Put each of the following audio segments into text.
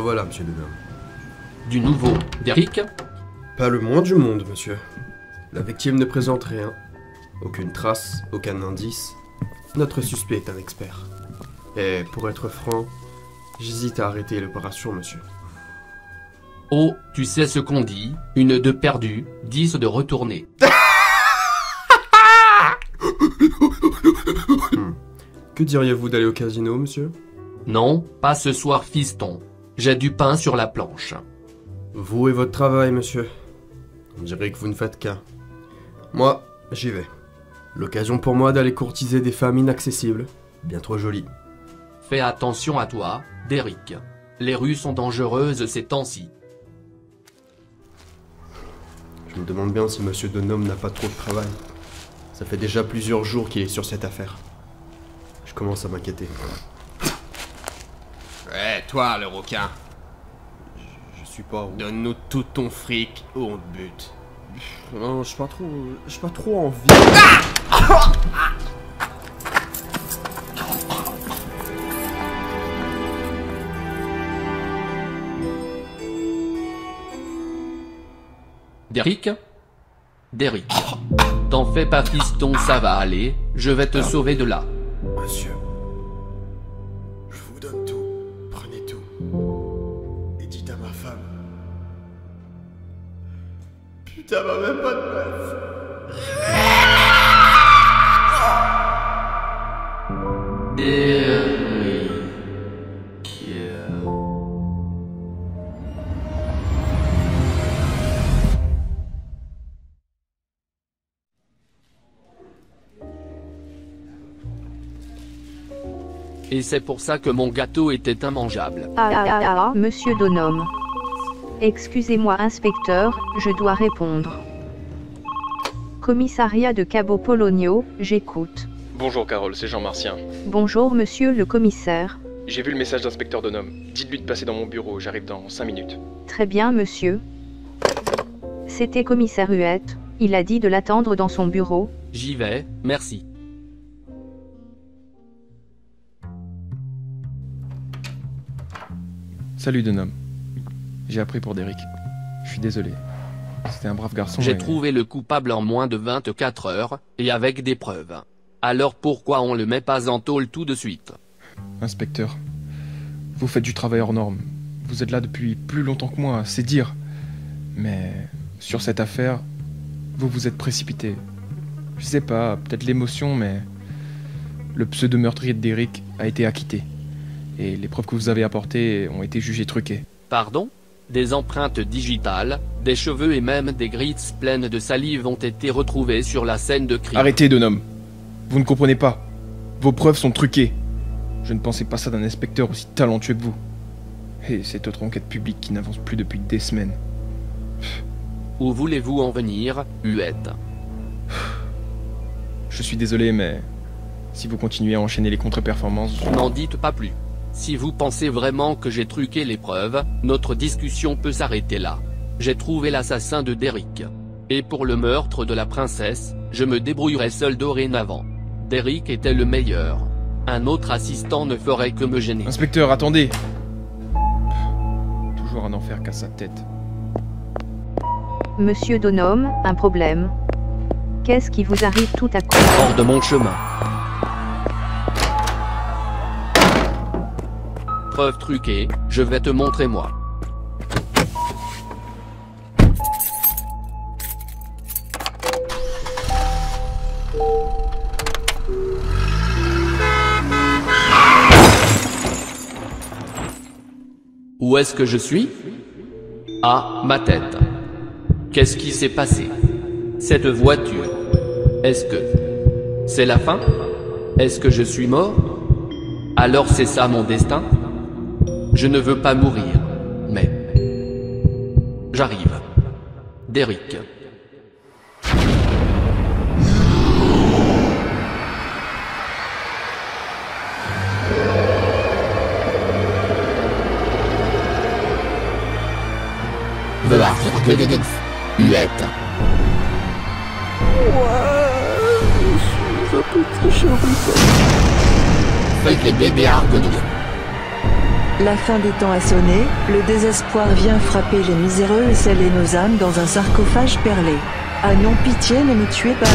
voilà, monsieur Denham. Du nouveau, Derrick? Pas le moins du monde, monsieur. La victime ne présente rien. Aucune trace, aucun indice. Notre suspect est un expert. Et pour être franc, j'hésite à arrêter l'opération, monsieur. Oh, tu sais ce qu'on dit, une de perdue, 10 de retournée. Que diriez-vous d'aller au casino, monsieur? Non, pas ce soir, fiston. J'ai du pain sur la planche. Vous et votre travail, monsieur. On dirait que vous ne faites qu'un. Moi, j'y vais. L'occasion pour moi d'aller courtiser des femmes inaccessibles, bien trop jolies. Fais attention à toi, Derrick. Les rues sont dangereuses ces temps-ci. Je me demande bien si monsieur Denham n'a pas trop de travail. Ça fait déjà plusieurs jours qu'il est sur cette affaire. Je commence à m'inquiéter. Ouais, toi, le requin. Je suis pas... Donne-nous tout ton fric ou on te bute. Non, j'ai pas trop envie. Derrick? Derrick. T'en fais pas, fiston, ça va aller, je vais te sauver de là. Monsieur, je vous donne tout. Prenez tout. Et dites à ma femme. Putain, ma même pas de meuf. Et c'est pour ça que mon gâteau était immangeable. Monsieur Denham. Excusez-moi, inspecteur, je dois répondre. Commissariat de Cabo Polonio, j'écoute. Bonjour Carole, c'est Jean Martien. Bonjour monsieur le commissaire. J'ai vu le message d'inspecteur Denham. Dites-lui de passer dans mon bureau, j'arrive dans 5 minutes. Très bien monsieur. C'était commissaire Huette, il a dit de l'attendre dans son bureau. J'y vais, merci. Salut Denham. J'ai appris pour Derrick. Je suis désolé. C'était un brave garçon. J'ai trouvé le coupable en moins de 24 heures, et avec des preuves. Alors pourquoi on le met pas en tôle tout de suite? Inspecteur, vous faites du travail hors norme. Vous êtes là depuis plus longtemps que moi, c'est dire. Mais sur cette affaire, vous vous êtes précipité. Je sais pas, peut-être l'émotion, mais le pseudo-meurtrier de Derrick a été acquitté. Et les preuves que vous avez apportées ont été jugées truquées. Pardon? Des empreintes digitales, des cheveux et même des grits pleines de salive ont été retrouvés sur la scène de crime. Arrêtez, Denham. Vous ne comprenez pas. Vos preuves sont truquées. Je ne pensais pas ça d'un inspecteur aussi talentueux que vous. Et cette autre enquête publique qui n'avance plus depuis des semaines. Où voulez-vous en venir, Huette? Je suis désolé, mais si vous continuez à enchaîner les contre-performances... N'en dites pas plus. Si vous pensez vraiment que j'ai truqué les preuves, notre discussion peut s'arrêter là. J'ai trouvé l'assassin de Derrick. Et pour le meurtre de la princesse, je me débrouillerai seul dorénavant. Derrick était le meilleur. Un autre assistant ne ferait que me gêner. Inspecteur, attendez! Toujours un enfer qu'à sa tête. Monsieur Denham, un problème. Qu'est-ce qui vous arrive tout à coup? Hors de mon chemin. Preuve truquée, je vais te montrer moi. Où est-ce que je suis? Ah, ma tête. Qu'est-ce qui s'est passé? Cette voiture. Est-ce que c'est la fin? Est-ce que je suis mort? Alors c'est ça mon destin? Je ne veux pas mourir, mais... J'arrive. Derrick. Huette. Faites les bébés argonautes. La fin des temps a sonné, le désespoir vient frapper les miséreux et sceller nos âmes dans un sarcophage perlé. Ah non, pitié, ne me tuez pas.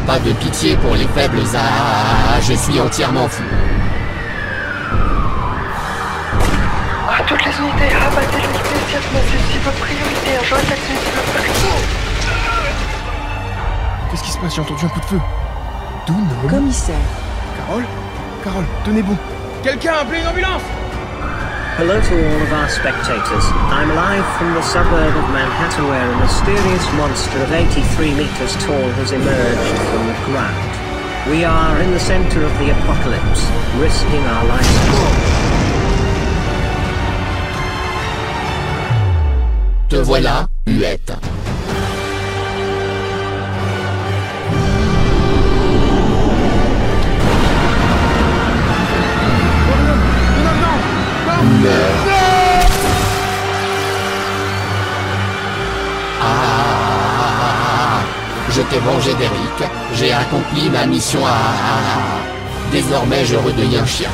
Pas de pitié pour les faibles, je suis entièrement fou. À toutes les unités, abattez immédiatement ces cibles prioritaires, je répète ces cibles prioritaires. Qu'est-ce qui se passe? J'ai entendu un coup de feu. D'où non? Commissaire. Carole, tenez bon. Quelqu'un a appelé une ambulance! Hello to all of our spectators. I'm live from the suburb of Manhattan where a mysterious monster of 83 meters tall has emerged from the ground. We are in the center of the apocalypse, risking our lives. Te voilà, Huette. Je t'ai vengé d'Eric, j'ai accompli ma mission Désormais je redeviens chien.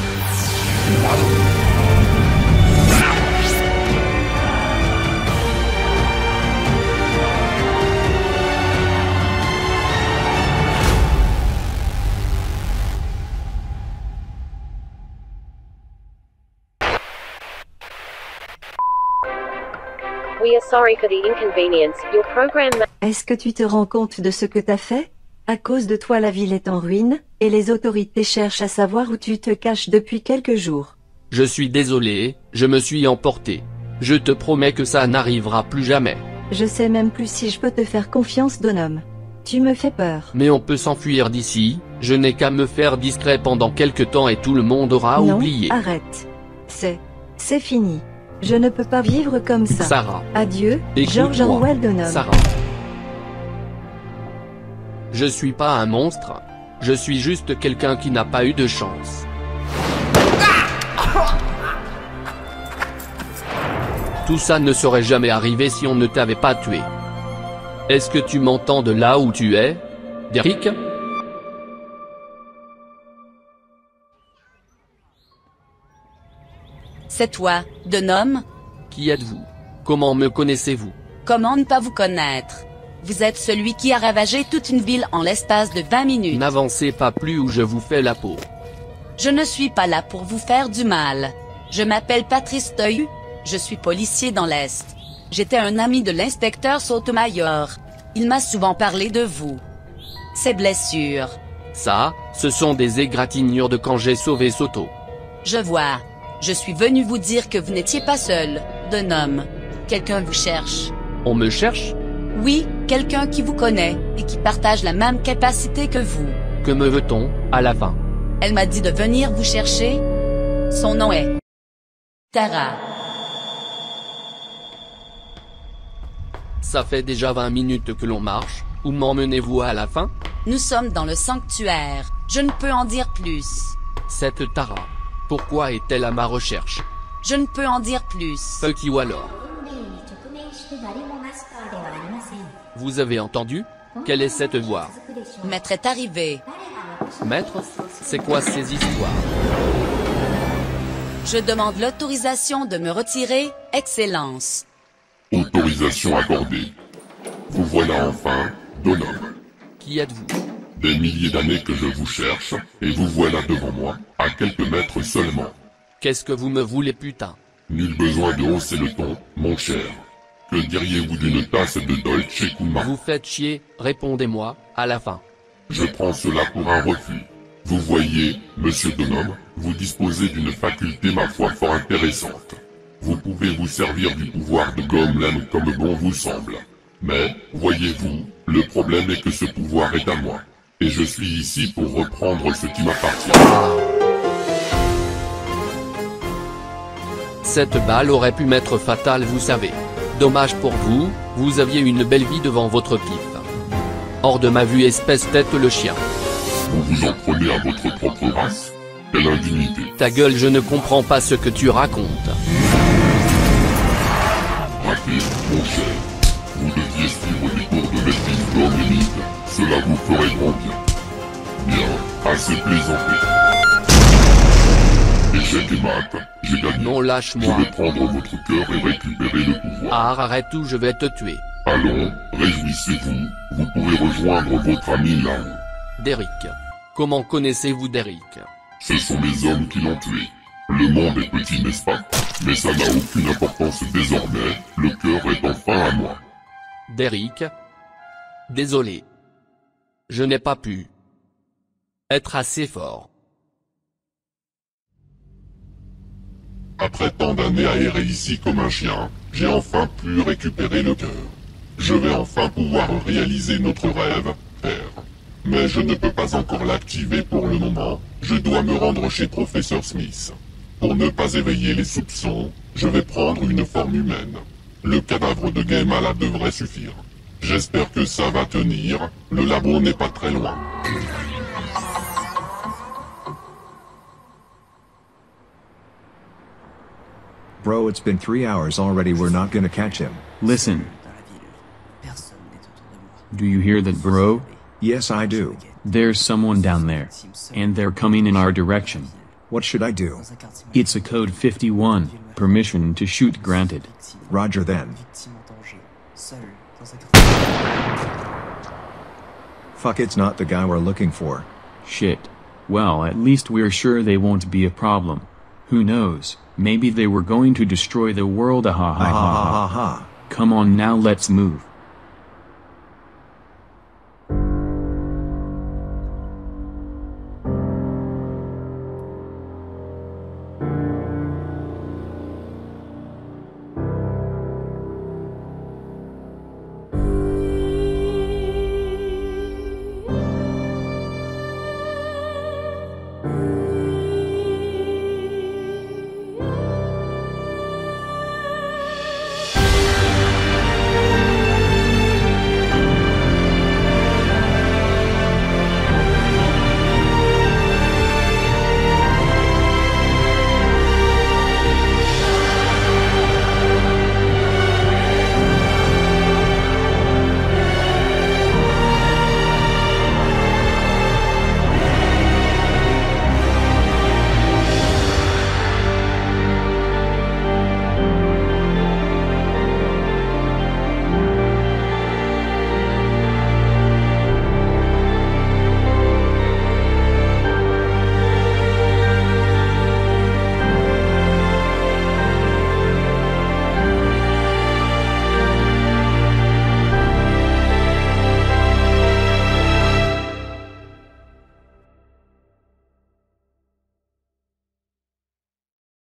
We are sorry for the inconvenience. Your program. Est-ce que tu te rends compte de ce que t'as fait? À cause de toi la ville est en ruine, et les autorités cherchent à savoir où tu te caches depuis quelques jours. Je suis désolé, je me suis emporté. Je te promets que ça n'arrivera plus jamais. Je sais même plus si je peux te faire confiance, Donhomme. Tu me fais peur. Mais on peut s'enfuir d'ici, je n'ai qu'à me faire discret pendant quelque temps et tout le monde aura Non, oublié. arrête. C'est fini. Je ne peux pas vivre comme ça. Sarah. Adieu, Écoute-moi. George Orwell Donhomme. Sarah. Je suis pas un monstre. Je suis juste quelqu'un qui n'a pas eu de chance. Tout ça ne serait jamais arrivé si on ne t'avait pas tué. Est-ce que tu m'entends de là où tu es, Derrick? C'est toi, Donhomme? Qui êtes-vous? Comment me connaissez-vous? Comment ne pas vous connaître? Vous êtes celui qui a ravagé toute une ville en l'espace de 20 minutes. N'avancez pas plus ou je vous fais la peau. Je ne suis pas là pour vous faire du mal. Je m'appelle Patrice Tohu, je suis policier dans l'Est. J'étais un ami de l'inspecteur Sotomayor. Il m'a souvent parlé de vous. Ses blessures. Ça, ce sont des égratignures de quand j'ai sauvé Soto. Je vois. Je suis venu vous dire que vous n'étiez pas seul, Donhomme. Quelqu'un vous cherche. On me cherche? Oui, quelqu'un qui vous connaît et qui partage la même capacité que vous. Que me veut-on, à la fin? Elle m'a dit de venir vous chercher. Son nom est Tara. Ça fait déjà 20 minutes que l'on marche. Où m'emmenez-vous à la fin? Nous sommes dans le sanctuaire. Je ne peux en dire plus. Cette Tara. Pourquoi est-elle à ma recherche? Je ne peux en dire plus. Fuck you alors. Vous avez entendu? Quelle est cette voix? Maître est arrivé. Maître? C'est quoi ces histoires? Je demande l'autorisation de me retirer, Excellence. Autorisation accordée. Vous voilà enfin, Donhomme. Qui êtes-vous? Des milliers d'années que je vous cherche, et vous voilà devant moi, à quelques mètres seulement. Qu'est-ce que vous me voulez, putain? Nul besoin de hausser le ton, mon cher. Que diriez-vous d'une tasse de Dolce Kuma? Vous faites chier, répondez-moi, à la fin. Je prends cela pour un refus. Vous voyez, monsieur Donhomme, vous disposez d'une faculté ma foi fort intéressante. Vous pouvez vous servir du pouvoir de Gomlin comme bon vous semble. Mais, voyez-vous, le problème est que ce pouvoir est à moi. Et je suis ici pour reprendre ce qui m'appartient. Cette balle aurait pu m'être fatale, vous savez. Dommage pour vous, vous aviez une belle vie devant votre pif. Hors de ma vue, espèce tête le chien. Vous vous en prenez à votre propre race? Quelle indignité. Ta gueule, je ne comprends pas ce que tu racontes. Raté, mon cher. Vous deviez suivre des cours de maîtrise d'homme élite. Cela vous ferait grand bien. Bien, assez plaisanté. Échec et mat, j'ai gagné. Non, Je lâche-moi. vais prendre votre cœur et récupérer le pouvoir. Arrête ou je vais te tuer. Allons, réjouissez-vous, vous pourrez rejoindre votre ami là-haut. Derrick. Comment connaissez-vous Derrick? Ce sont les hommes qui l'ont tué. Le monde est petit, n'est-ce pas? Mais ça n'a aucune importance désormais, le cœur est enfin à moi. Derrick. Désolé. Je n'ai pas pu être assez fort. Après tant d'années à errer ici comme un chien, j'ai enfin pu récupérer le cœur. Je vais enfin pouvoir réaliser notre rêve, père. Mais je ne peux pas encore l'activer pour le moment, je dois me rendre chez Professeur Smith. Pour ne pas éveiller les soupçons, je vais prendre une forme humaine. Le cadavre de Gaimala devrait suffire. J'espère que ça va tenir, le labo n'est pas très loin. Bro, it's been 3 hours already, we're not gonna catch him. Listen. Do you hear that, bro? Yes, I do. There's someone down there. And they're coming in our direction. What should I do? It's a code 51. Permission to shoot granted. Roger then. Fuck, it's not the guy we're looking for. Shit. Well, at least we're sure they won't be a problem. Who knows, maybe they were going to destroy the world, ha ha ha ha ha. Come on now, let's move.